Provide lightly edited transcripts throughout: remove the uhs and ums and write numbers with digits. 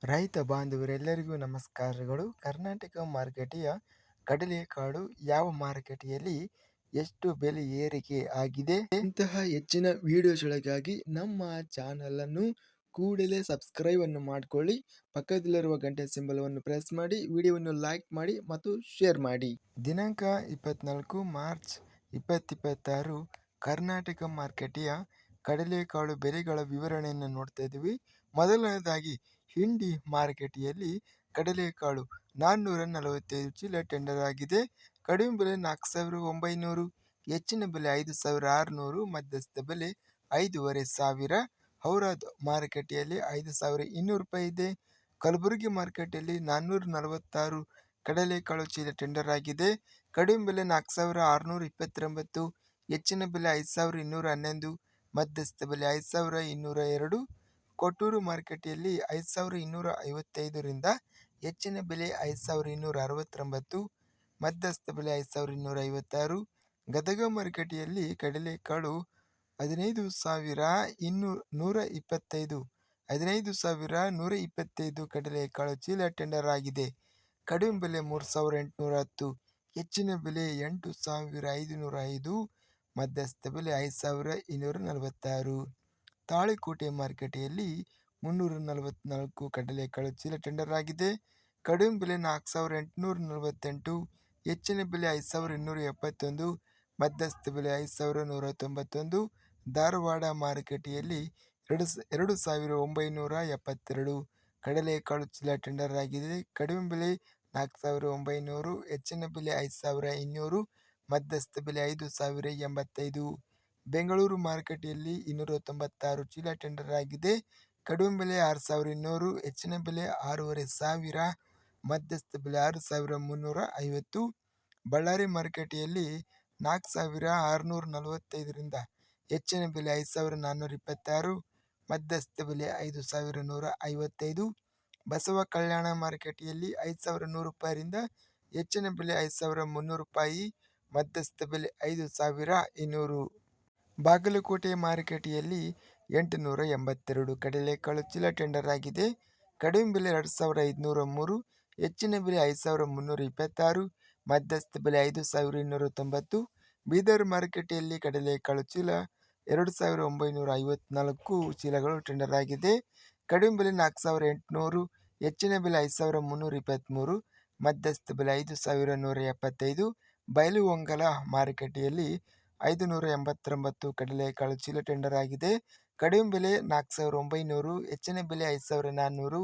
ರೈತ ಬಾಂಧವರೆಲ್ಲರಿಗೂ ನಮಸ್ಕಾರಗಳು. ಕರ್ನಾಟಕ ಮಾರುಕಟ್ಟೆಯ ಕಡಲೆಕಾಳು ಯಾವ ಮಾರುಕಟ್ಟೆಯಲ್ಲಿ ಎಷ್ಟು ಬೆಲೆ ಏರಿಕೆ ಆಗಿದೆ? ಇಂತಹ ಹೆಚ್ಚಿನ ವಿಡಿಯೋಸ್ಗಳಿಗಾಗಿ ನಮ್ಮ ಚಾನಲನ್ನು ಕೂಡಲೇ ಸಬ್ಸ್ಕ್ರೈಬ್ ಅನ್ನು ಮಾಡಿಕೊಳ್ಳಿ. ಪಕ್ಕದಲ್ಲಿರುವ ಗಂಟೆ ಸಿಂಬಲವನ್ನು ಪ್ರೆಸ್ ಮಾಡಿ, ವಿಡಿಯೋವನ್ನು ಲೈಕ್ ಮಾಡಿ ಮತ್ತು ಶೇರ್ ಮಾಡಿ. ದಿನಾಂಕ 24 ಮಾರ್ಚ್ 2026 ಕರ್ನಾಟಕ ಮಾರುಕಟ್ಟೆಯ ಕಡಲೆಕಾಳು ಬೆಲೆಗಳ ವಿವರಣೆಯನ್ನು ನೋಡ್ತಾ ಇದ್ದೀವಿ. ಮೊದಲನೇದಾಗಿ ಹಿಂಡಿ ಮಾರುಕಟ್ಟೆಯಲ್ಲಿ ಕಡಲೆಕಾಳು 445 ಚೀಲ ಟೆಂಡರ್ ಆಗಿದೆ. ಕಡಿಮೆ ಬೆಲೆ 4,900, ಹೆಚ್ಚಿನ ಬೆಲೆ 5,600, ಮಧ್ಯಸ್ಥ ಬೆಲೆ 5,500. ಔರಾದ್ ಮಾರುಕಟ್ಟೆಯಲ್ಲಿ 5,200 ರೂಪಾಯಿ ಇದೆ. ಕಲಬುರಗಿ ಮಾರುಕಟ್ಟೆಯಲ್ಲಿ 446 ಕಡಲೆಕಾಳು ಚೀಲ ಟೆಂಡರ್ ಆಗಿದೆ. ಕಡಿಮೆ ಬೆಲೆ 4,629, ಹೆಚ್ಚಿನ ಬೆಲೆ 5,211, ಮಧ್ಯಸ್ಥ ಬೆಲೆ 5,202. ಕೊಟ್ಟೂರು ಮಾರುಕಟ್ಟೆಯಲ್ಲಿ 5,255ರಿಂದ ಹೆಚ್ಚಿನ ಬೆಲೆ 5,269, ಮಧ್ಯಸ್ಥ ಬೆಲೆ 5,256. ಗದಗ ಮಾರುಕಟ್ಟೆಯಲ್ಲಿ ಕಡಲೆಕಾಳು 15,125 ಕಡಲೆಕಾಳು ಚೀಲ ಟೆಂಡರ್ ಆಗಿದೆ. ಕಡಿಮೆ ಬೆಲೆ 3,810, ಹೆಚ್ಚಿನ ಬೆಲೆ 8,505, ಮಧ್ಯಸ್ಥ ಬೆಲೆ 5,246. ತಾಳಿಕೋಟೆ ಮಾರುಕಟ್ಟೆಯಲ್ಲಿ 344 ಕಡಲೆಕಾಳು ಚೀಲ ಟೆಂಡರ್ ಆಗಿದೆ. ಕಡಿಮೆ ಬೆಲೆ 4,848, ಹೆಚ್ಚಿನ ಬೆಲೆ 5,271, ಮಧ್ಯಸ್ಥ ಬೆಲೆ 5,191. ಧಾರವಾಡ ಮಾರುಕಟ್ಟೆಯಲ್ಲಿ 2,972 ಕಡಲೆಕಾಳು ಚೀಲ ಟೆಂಡರ್ ಆಗಿದೆ. ಕಡಿಮೆ ಬೆಲೆ 4,900, ಹೆಚ್ಚಿನ ಬೆಲೆ 5,200, ಮಧ್ಯಸ್ಥ ಬೆಲೆ 5,085. ಬೆಂಗಳೂರು ಮಾರುಕಟ್ಟೆಯಲ್ಲಿ 296 ಚೀಲ ಟೆಂಡರ್ ಆಗಿದೆ. ಕಡಿಮೆ ಬೆಲೆ 6,200, ಹೆಚ್ಚಿನ ಬೆಲೆ 6,500, ಮಧ್ಯಸ್ಥ ಬೆಲೆ 6,350. ಬಳ್ಳಾರಿ ಮಾರುಕಟ್ಟೆಯಲ್ಲಿ 4,645ರಿಂದ ಹೆಚ್ಚಿನ ಬೆಲೆ 5,426, ಮಧ್ಯಸ್ಥ ಬೆಲೆ 5,155. ಬಸವ ಕಲ್ಯಾಣ ಮಾರುಕಟ್ಟೆಯಲ್ಲಿ 5,100 ರೂಪಾಯಿರಿಂದ ಹೆಚ್ಚಿನ ಬೆಲೆ 5,300 ರೂಪಾಯಿ, ಮಧ್ಯಸ್ಥ ಬೆಲೆ 5,200. ಬಾಗಲಕೋಟೆ ಮಾರುಕಟ್ಟೆಯಲ್ಲಿ 882 ಕಡಲೆಕಾಳು ಚೀಲ ಟೆಂಡರ್ ಆಗಿದೆ. ಕಡಿಮೆ ಬೆಲೆ 2,503, ಹೆಚ್ಚಿನ ಬೆಲೆ 5,326, ಮಧ್ಯಸ್ಥ ಬೆಲೆ 5,290. ಬೀದರ್ ಮಾರುಕಟ್ಟೆಯಲ್ಲಿ ಕಡಲೆಕಾಳು ಚೀಲ 2,954 ಚೀಲಗಳು ಟೆಂಡರ್ ಆಗಿದೆ. ಕಡಿಮೆ ಬೆಲೆ 4,800, ಹೆಚ್ಚಿನ ಬೆಲೆ 5,323, ಮಧ್ಯಸ್ಥ ಬೆಲೆ 5,175. ಬೈಲುಹೊಂಗಲ ಮಾರುಕಟ್ಟೆಯಲ್ಲಿ 589 ಕಡಲೆಕಾಳು ಚೀಲ ಟೆಂಡರ್ ಆಗಿದೆ. ಕಡಿಮೆ ಬೆಲೆ 4,900, ಹೆಚ್ಚಿನ ಬೆಲೆ 5,400,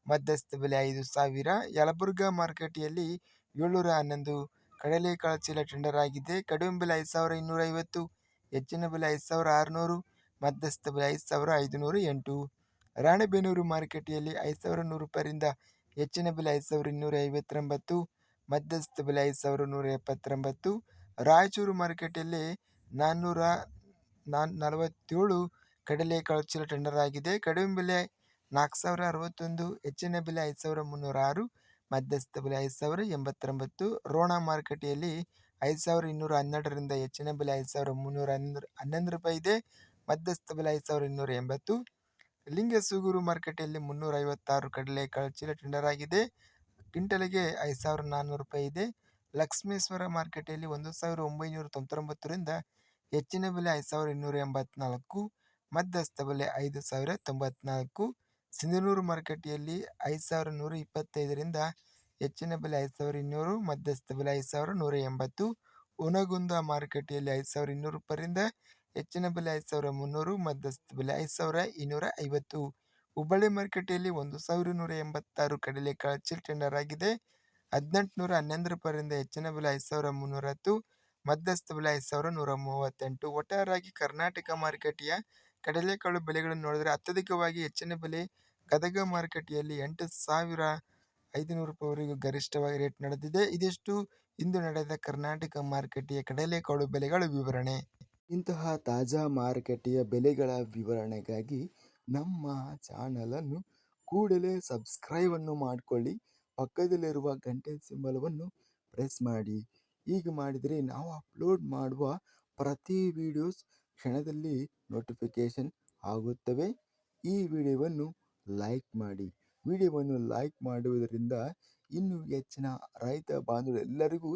ಮಧ್ಯಸ್ಥ ಬೆಲೆ 5,000. ಯಲಬುರ್ಗಾ ಮಾರುಕಟ್ಟೆಯಲ್ಲಿ 711 ಕಡಲೆಕಾಳು ಚೀಲ ಟೆಂಡರ್ ಆಗಿದೆ. ಕಡಿಮೆ ಬೆಲೆ 5,250, ಹೆಚ್ಚಿನ ಬೆಲೆ 5,600, ಮಧ್ಯಸ್ಥ ಬೆಲೆ 5,508. ರಾಣೆಬೆನ್ನೂರು ಮಾರುಕಟ್ಟೆಯಲ್ಲಿ 5,100 ರೂಪಾಯಿರಿಂದ ಹೆಚ್ಚಿನ ಬೆಲೆ 5,259, ಮಧ್ಯಸ್ಥ ಬೆಲೆ 5,179. ರಾಯಚೂರು ಮಾರುಕಟ್ಟೆಯಲ್ಲಿ 447 ಕಡಲೆಕಾಳು ಚೀಲ ಟೆಂಡರ್ ಆಗಿದೆ. ಕಡಿಮೆ ಬೆಲೆ 4,061, ಹೆಚ್ಚಿನ ಬೆಲೆ 5,306, ಮಧ್ಯಸ್ಥ ಬೆಲೆ 5,089. ರೋಣ ಮಾರುಕಟ್ಟೆಯಲ್ಲಿ 5,212ರಿಂದ ಹೆಚ್ಚಿನ ಬೆಲೆ 5,311 ರೂಪಾಯಿ ಇದೆ. ಮಧ್ಯಸ್ಥ ಬೆಲೆ 5,280. ಲಿಂಗಸೂಗೂರು ಮಾರುಕಟ್ಟೆಯಲ್ಲಿ 356 ಕಡಲೆಕಾಳು ಚೀಲ ಟೆಂಡರ್ ಆಗಿದೆ. ಕ್ವಿಂಟಲ್ಗೆ 5,400 ರೂಪಾಯಿ ಇದೆ. ಲಕ್ಷ್ಮೇಶ್ವರ ಮಾರುಕಟ್ಟೆಯಲ್ಲಿ 1,999ರಿಂದ ಹೆಚ್ಚಿನ ಬೆಲೆ 5,284, ಮಧ್ಯಸ್ಥ ಬೆಲೆ 5,094. ಸಿಂಧನೂರು ಮಾರುಕಟ್ಟೆಯಲ್ಲಿ 5,125ರಿಂದ ಹೆಚ್ಚಿನ ಬೆಲೆ 5,200, ಮಧ್ಯಸ್ಥ ಬೆಲೆ 5,180. ಹುನಗುಂದ ಮಾರುಕಟ್ಟೆಯಲ್ಲಿ 5,200 ರೂಪಾಯಿರಿಂದ ಹೆಚ್ಚಿನ ಬೆಲೆ 5,300, ಮಧ್ಯಸ್ಥ ಬೆಲೆ 5,250. ಹುಬ್ಬಳ್ಳಿ ಮಾರುಕಟ್ಟೆಯಲ್ಲಿ 1,186 ಕಡಲೆಕಾಳು ಚೀಲ ಟೆಂಡರ್ ಆಗಿದೆ. 1,811 ರೂಪಾಯಿರಿಂದ ಹೆಚ್ಚಿನ ಬೆಲೆ 5,310, ಮಧ್ಯಸ್ಥ ಬೆಲೆ 5,138. ಒಟ್ಟಾರೆಯಾಗಿ ಕರ್ನಾಟಕ ಮಾರುಕಟ್ಟೆಯ ಕಡಲೆಕಾಳು ಬೆಲೆಗಳನ್ನು ನೋಡಿದರೆ ಅತ್ಯಧಿಕವಾಗಿ ಹೆಚ್ಚಿನ ಬೆಲೆ ಗದಗ ಮಾರುಕಟ್ಟೆಯಲ್ಲಿ 8,500 ರೂಪಾಯಿವರೆಗೂ ಗರಿಷ್ಠವಾಗಿ ರೇಟ್ ನಡೆದಿದೆ. ಇದಿಷ್ಟು ಇಂದು ನಡೆದ ಕರ್ನಾಟಕ ಮಾರುಕಟ್ಟೆಯ ಕಡಲೆಕಾಳು ಬೆಲೆಗಳ ವಿವರಣೆ. ಇಂತಹ ತಾಜಾ ಮಾರುಕಟ್ಟೆಯ ಬೆಲೆಗಳ ವಿವರಣೆಗಾಗಿ ನಮ್ಮ ಚಾನಲನ್ನು ಕೂಡಲೇ ಸಬ್ಸ್ಕ್ರೈಬ್ ಅನ್ನು ಮಾಡಿಕೊಳ್ಳಿ. ಪಕ್ಕದಲ್ಲಿರುವ ಗಂಟೆ ಸಿಂಬಲವನ್ನು ಪ್ರೆಸ್ ಮಾಡಿ. ಹೀಗೆ ಮಾಡಿದರೆ ನಾವು ಅಪ್ಲೋಡ್ ಮಾಡುವ ಪ್ರತಿ ವಿಡಿಯೋಸ್ ಕ್ಷಣದಲ್ಲಿ ನೋಟಿಫಿಕೇಶನ್ ಆಗುತ್ತವೆ. ಈ ವಿಡಿಯೋವನ್ನು ಲೈಕ್ ಮಾಡಿ. ವಿಡಿಯೋವನ್ನು ಲೈಕ್ ಮಾಡುವುದರಿಂದ ಇನ್ನೂ ಹೆಚ್ಚಿನ ರೈತ ಬಾಂಧವರೆಲ್ಲರಿಗೂ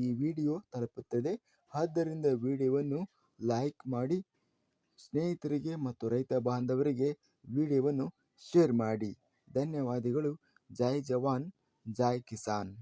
ಈ ವಿಡಿಯೋ ತಲುಪುತ್ತದೆ. ಆದ್ದರಿಂದ ವಿಡಿಯೋವನ್ನು ಲೈಕ್ ಮಾಡಿ, ಸ್ನೇಹಿತರಿಗೆ ಮತ್ತು ರೈತ ಬಾಂಧವರಿಗೆ ವಿಡಿಯೋವನ್ನು ಶೇರ್ ಮಾಡಿ. ಧನ್ಯವಾದಗಳು. ಜೈ ಜವಾನ್, ಜೈ ಕಿಸಾನ್.